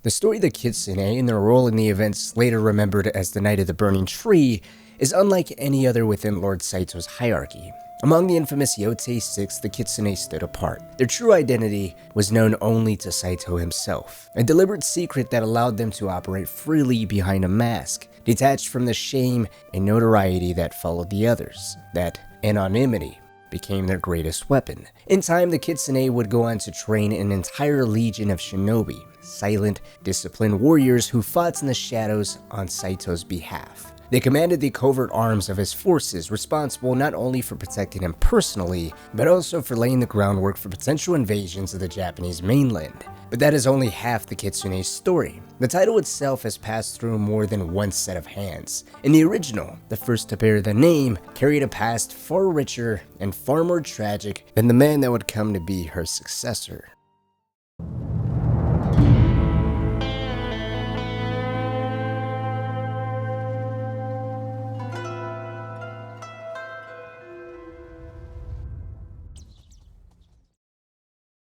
The story of the Kitsune and their role in the events later remembered as the Night of the Burning Tree is unlike any other within Lord Saito's hierarchy. Among the infamous Yotei 6, the Kitsune stood apart. Their true identity was known only to Saito himself, a deliberate secret that allowed them to operate freely behind a mask, detached from the shame and notoriety that followed the others. That anonymity became their greatest weapon. In time, the Kitsune would go on to train an entire legion of shinobi, silent, disciplined warriors who fought in the shadows on Saito's behalf. They commanded the covert arms of his forces, responsible not only for protecting him personally, but also for laying the groundwork for potential invasions of the Japanese mainland. But that is only half the Kitsune's story. The title itself has passed through more than one set of hands. In the original, the first to bear the name carried a past far richer and far more tragic than the man that would come to be her successor.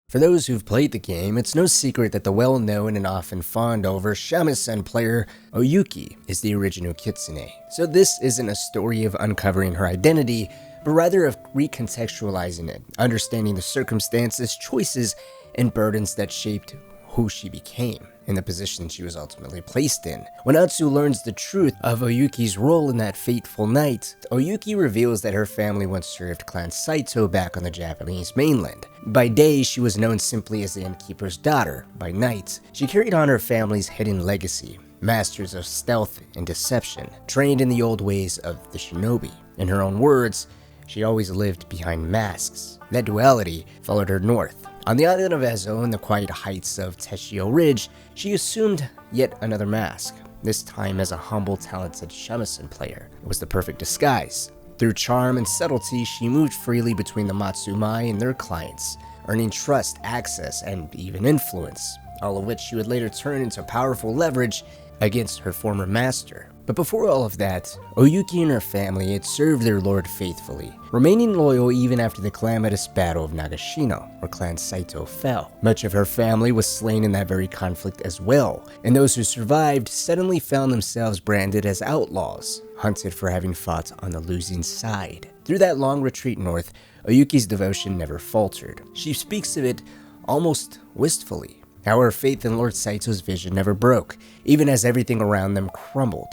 For those who've played the game, it's no secret that the well-known and often fawned over shamisen player Oyuki is the original Kitsune. So this isn't a story of uncovering her identity, but rather of recontextualizing it, understanding the circumstances, choices, and burdens that shaped who she became, and the position she was ultimately placed in. When Atsu learns the truth of Oyuki's role in that fateful night, Oyuki reveals that her family once served Clan Saito back on the Japanese mainland. By day, she was known simply as the innkeeper's daughter. By night, she carried on her family's hidden legacy, masters of stealth and deception, trained in the old ways of the shinobi. In her own words, she always lived behind masks. That duality followed her north. On the island of Ezo, in the quiet heights of Teshio Ridge, she assumed yet another mask, this time as a humble, talented shamisen player. It was the perfect disguise. Through charm and subtlety, she moved freely between the Matsumai and their clients, earning trust, access, and even influence, all of which she would later turn into powerful leverage against her former master. But before all of that, Oyuki and her family had served their lord faithfully, remaining loyal even after the calamitous battle of Nagashino, where Clan Saito fell. Much of her family was slain in that very conflict as well, and those who survived suddenly found themselves branded as outlaws, hunted for having fought on the losing side. Through that long retreat north, Oyuki's devotion never faltered. She speaks of it almost wistfully, how her faith in Lord Saito's vision never broke, even as everything around them crumbled.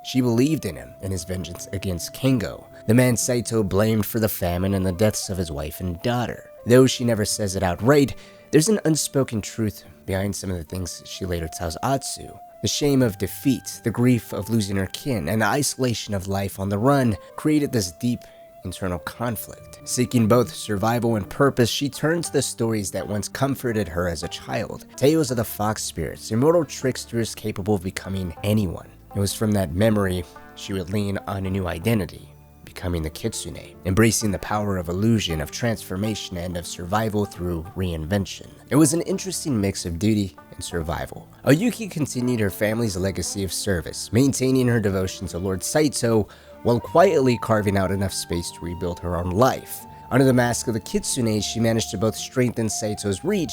She believed in him and his vengeance against Kengo, the man Saito blamed for the famine and the deaths of his wife and daughter. Though she never says it outright, there's an unspoken truth behind some of the things she later tells Atsu. The shame of defeat, the grief of losing her kin, and the isolation of life on the run created this deep internal conflict. Seeking both survival and purpose, she turned to the stories that once comforted her as a child. Tales of the fox spirits, immortal tricksters capable of becoming anyone. It was from that memory she would lean on a new identity, becoming the Kitsune, embracing the power of illusion, of transformation, and of survival through reinvention. It was an interesting mix of duty and survival. Oyuki continued her family's legacy of service, maintaining her devotion to Lord Saito while quietly carving out enough space to rebuild her own life. Under the mask of the Kitsune, she managed to both strengthen Saito's reach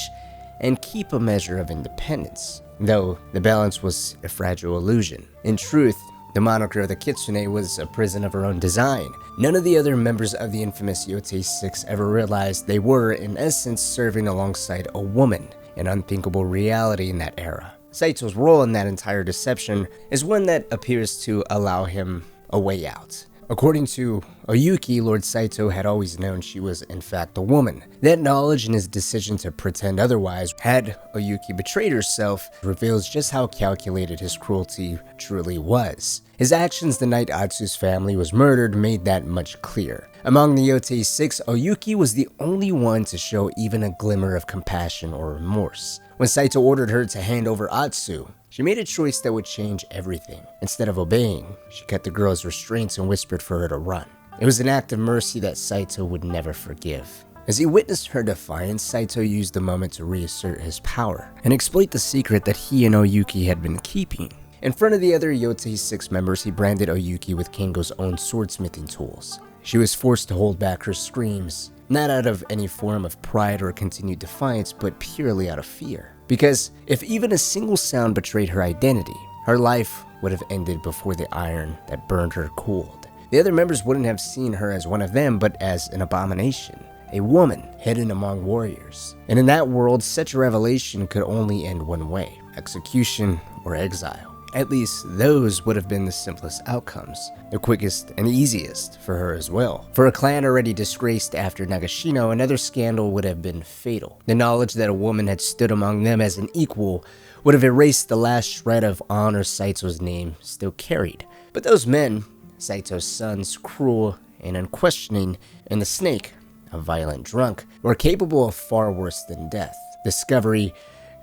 and keep a measure of independence, though the balance was a fragile illusion. In truth, the moniker of the Kitsune was a prison of her own design. None of the other members of the infamous Yotei 6 ever realized they were, in essence, serving alongside a woman, an unthinkable reality in that era. Saito's role in that entire deception is one that appears to allow him a way out. According to Oyuki, Lord Saito had always known she was in fact a woman. That knowledge and his decision to pretend otherwise, had Oyuki betrayed herself, reveals just how calculated his cruelty truly was. His actions the night Atsu's family was murdered made that much clear. Among the Yotei 6, Oyuki was the only one to show even a glimmer of compassion or remorse. When Saito ordered her to hand over Atsu, she made a choice that would change everything. Instead of obeying, she cut the girl's restraints and whispered for her to run. It was an act of mercy that Saito would never forgive. As he witnessed her defiance, Saito used the moment to reassert his power and exploit the secret that he and Oyuki had been keeping. In front of the other Yotei 6 members, he branded Oyuki with Kengo's own swordsmithing tools. She was forced to hold back her screams, not out of any form of pride or continued defiance, but purely out of fear. because if even a single sound betrayed her identity, her life would have ended before the iron that burned her cooled. The other members wouldn't have seen her as one of them, but as an abomination, a woman hidden among warriors. And in that world, such a revelation could only end one way: execution or exile. At least those would have been the simplest outcomes, the quickest and easiest for her as well. For a clan already disgraced after Nagashino, another scandal would have been fatal. The knowledge that a woman had stood among them as an equal would have erased the last shred of honor Saito's name still carried. But those men, Saito's sons, cruel and unquestioning, and the snake, a violent drunk, were capable of far worse than death. Discovery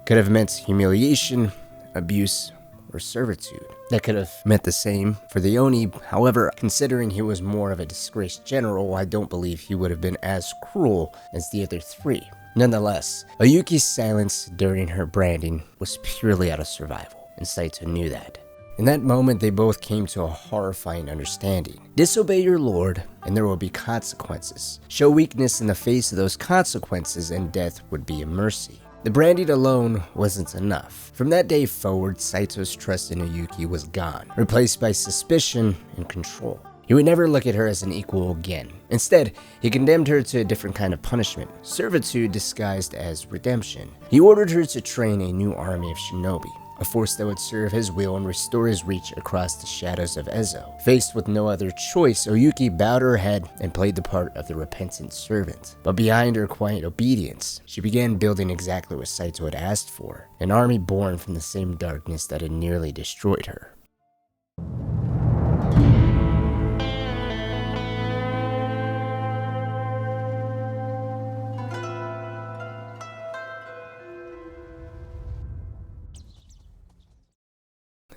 could have meant humiliation, abuse, or servitude. That could have meant the same for the Oni. However, considering he was more of a disgraced general, I don't believe he would have been as cruel as the other three. Nonetheless, Oyuki's silence during her branding was purely out of survival, and Saito knew that. In that moment, they both came to a horrifying understanding. Disobey your lord, and there will be consequences. Show weakness in the face of those consequences, and death would be a mercy. The branding alone wasn't enough. From that day forward, Saito's trust in Oyuki was gone, replaced by suspicion and control. He would never look at her as an equal again. Instead, he condemned her to a different kind of punishment, servitude disguised as redemption. He ordered her to train a new army of shinobi, a force that would serve his will and restore his reach across the shadows of Ezo. Faced with no other choice, Oyuki bowed her head and played the part of the repentant servant. But behind her quiet obedience, she began building exactly what Saito had asked for, an army born from the same darkness that had nearly destroyed her.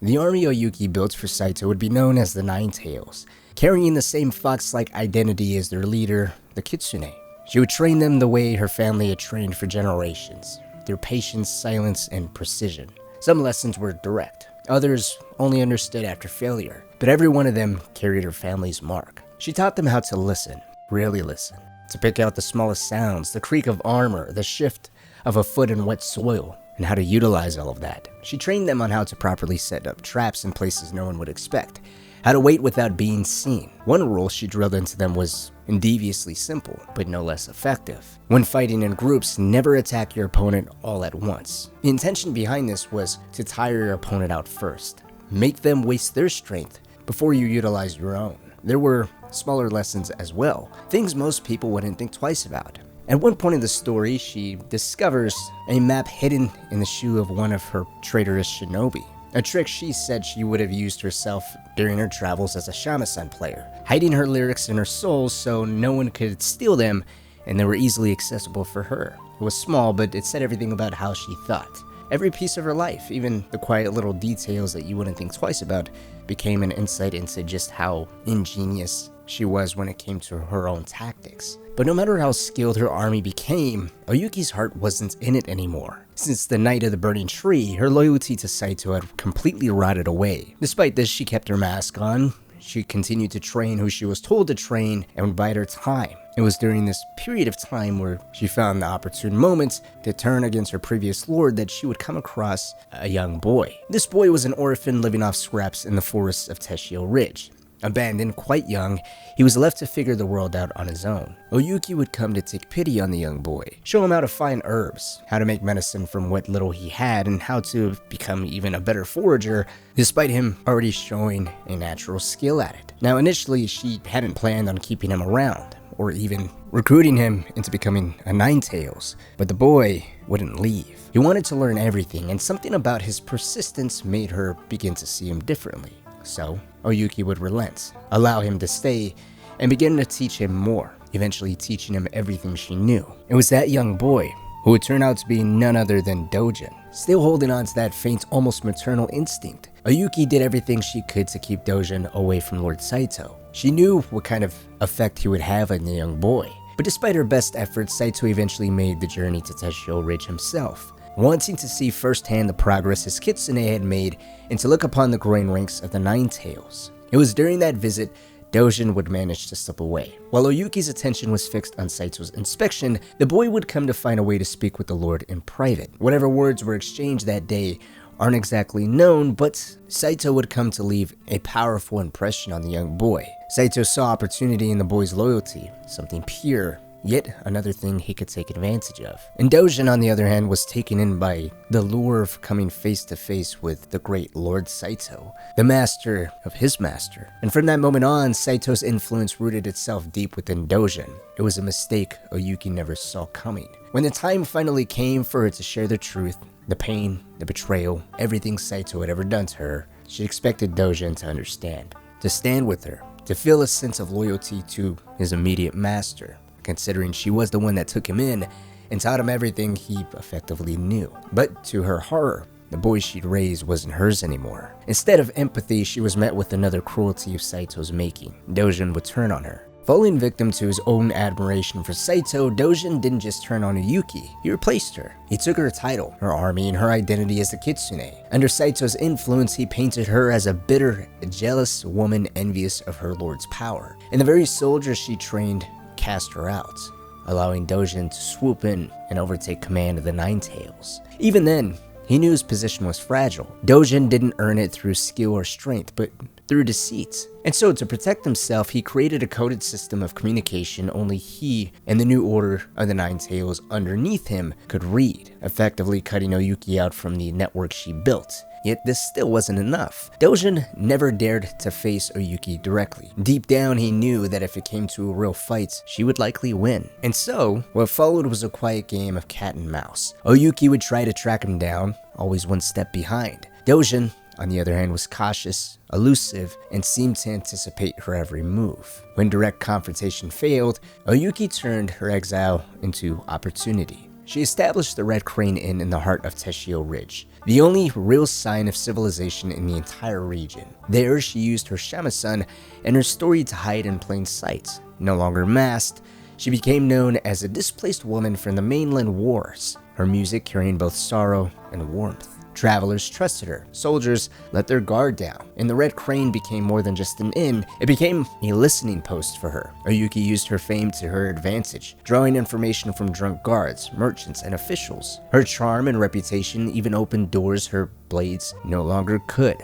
The army Oyuki built for Saito would be known as the Nine Tails, carrying the same fox-like identity as their leader, the Kitsune. She would train them the way her family had trained for generations, through patience, silence, and precision. Some lessons were direct, others only understood after failure, but every one of them carried her family's mark. She taught them how to listen, really listen, to pick out the smallest sounds, the creak of armor, the shift of a foot in wet soil, and how to utilize all of that. She trained them on how to properly set up traps in places no one would expect, how to wait without being seen. One rule she drilled into them was deviously simple, but no less effective. When fighting in groups, never attack your opponent all at once. The intention behind this was to tire your opponent out first. Make them waste their strength before you utilize your own. There were smaller lessons as well, things most people wouldn't think twice about. At one point in the story, she discovers a map hidden in the shoe of one of her traitorous shinobi, a trick she said she would have used herself during her travels as a shamisen player, hiding her lyrics in her soul so no one could steal them and they were easily accessible for her. It was small, but it said everything about how she thought. Every piece of her life, even the quiet little details that you wouldn't think twice about, became an insight into just how ingenious she was when it came to her own tactics. But no matter how skilled her army became, Oyuki's heart wasn't in it anymore. Since the night of the burning tree, her loyalty to Saito had completely rotted away. Despite this, she kept her mask on. She continued to train who she was told to train and bide her time. It was during this period of time where she found the opportune moment to turn against her previous lord that she would come across a young boy. This boy was an orphan living off scraps in the forests of Teshio Ridge. Abandoned quite young, he was left to figure the world out on his own. Oyuki would come to take pity on the young boy, show him how to find herbs, how to make medicine from what little he had, and how to become even a better forager, despite him already showing a natural skill at it. Now initially, she hadn't planned on keeping him around, or even recruiting him into becoming a Nine Tails, but the boy wouldn't leave. He wanted to learn everything, and something about his persistence made her begin to see him differently. So, Oyuki would relent, allow him to stay, and begin to teach him more, eventually teaching him everything she knew. It was that young boy who would turn out to be none other than Dojin, still holding on to that faint, almost maternal instinct. Oyuki did everything she could to keep Dojin away from Lord Saito. She knew what kind of effect he would have on the young boy. But despite her best efforts, Saito eventually made the journey to Teshio Ridge himself, wanting to see firsthand the progress his Kitsune had made and to look upon the growing ranks of the Nine Tails. It was during that visit Dojin would manage to slip away. While Oyuki's attention was fixed on Saito's inspection, the boy would come to find a way to speak with the Lord in private. Whatever words were exchanged that day aren't exactly known, but Saito would come to leave a powerful impression on the young boy. Saito saw opportunity in the boy's loyalty, something pure, yet another thing he could take advantage of. And Dojin, on the other hand, was taken in by the lure of coming face to face with the great Lord Saito, the master of his master. And from that moment on, Saito's influence rooted itself deep within Dojin. It was a mistake Oyuki never saw coming. When the time finally came for her to share the truth, the pain, the betrayal, everything Saito had ever done to her, she expected Dojin to understand, to stand with her, to feel a sense of loyalty to his immediate master, considering she was the one that took him in and taught him everything he effectively knew. But to her horror, the boy she'd raised wasn't hers anymore. Instead of empathy, she was met with another cruelty of Saito's making. Dojin would turn on her. Falling victim to his own admiration for Saito, Dojin didn't just turn on Oyuki, he replaced her. He took her title, her army, and her identity as the Kitsune. Under Saito's influence, he painted her as a bitter, jealous woman envious of her lord's power. And the very soldiers she trained cast her out, allowing Dojin to swoop in and overtake command of the Nine Tails. Even then, he knew his position was fragile. Dojin didn't earn it through skill or strength, but through deceit. And so, to protect himself, he created a coded system of communication only he and the new order of the Nine Tails underneath him could read, effectively cutting Oyuki out from the network she built. Yet this still wasn't enough. Dojin never dared to face Oyuki directly. Deep down, he knew that if it came to a real fight, she would likely win. And so, what followed was a quiet game of cat and mouse. Oyuki would try to track him down, always one step behind. Dojin, on the other hand, was cautious, elusive, and seemed to anticipate her every move. When direct confrontation failed, Oyuki turned her exile into opportunity. She established the Red Crane Inn in the heart of Teshio Ridge, the only real sign of civilization in the entire region. There, she used her shamisen and her story to hide in plain sight. No longer masked, she became known as a displaced woman from the mainland wars, her music carrying both sorrow and warmth. Travelers trusted her, soldiers let their guard down, and the Red Crane became more than just an inn, it became a listening post for her. Oyuki used her fame to her advantage, drawing information from drunk guards, merchants, and officials. Her charm and reputation even opened doors her blades no longer could,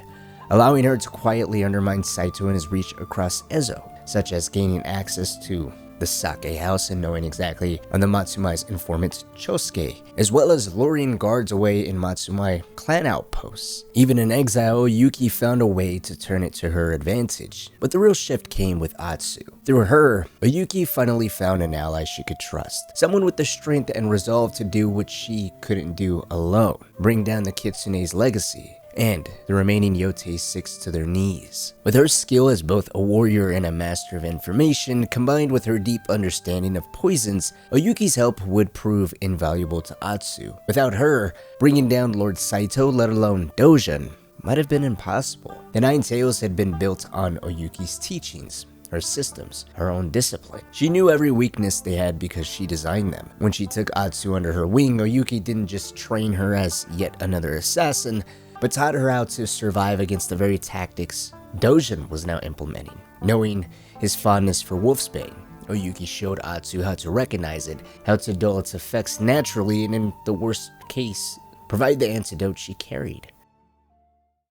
allowing her to quietly undermine Saito and his reach across Ezo, such as gaining access to the sake house and knowing exactly on the Matsumai's informant Chosuke, as well as luring guards away in Matsumai clan outposts. Even in exile, Yuki found a way to turn it to her advantage. But the real shift came with Atsu. Through her, Oyuki finally found an ally she could trust, someone with the strength and resolve to do what she couldn't do alone, bring down the Kitsune's legacy, and the remaining Yotei 6 to their knees. With her skill as both a warrior and a master of information, combined with her deep understanding of poisons, Oyuki's help would prove invaluable to Atsu. Without her, bringing down Lord Saito, let alone Dojin, might have been impossible. The Nine Tails had been built on Oyuki's teachings, her systems, her own discipline. She knew every weakness they had because she designed them. When she took Atsu under her wing, Oyuki didn't just train her as yet another assassin, but taught her how to survive against the very tactics Dojin was now implementing. Knowing his fondness for wolfsbane, Oyuki showed Atsu how to recognize it, how to dull its effects naturally, and in the worst case, provide the antidote she carried.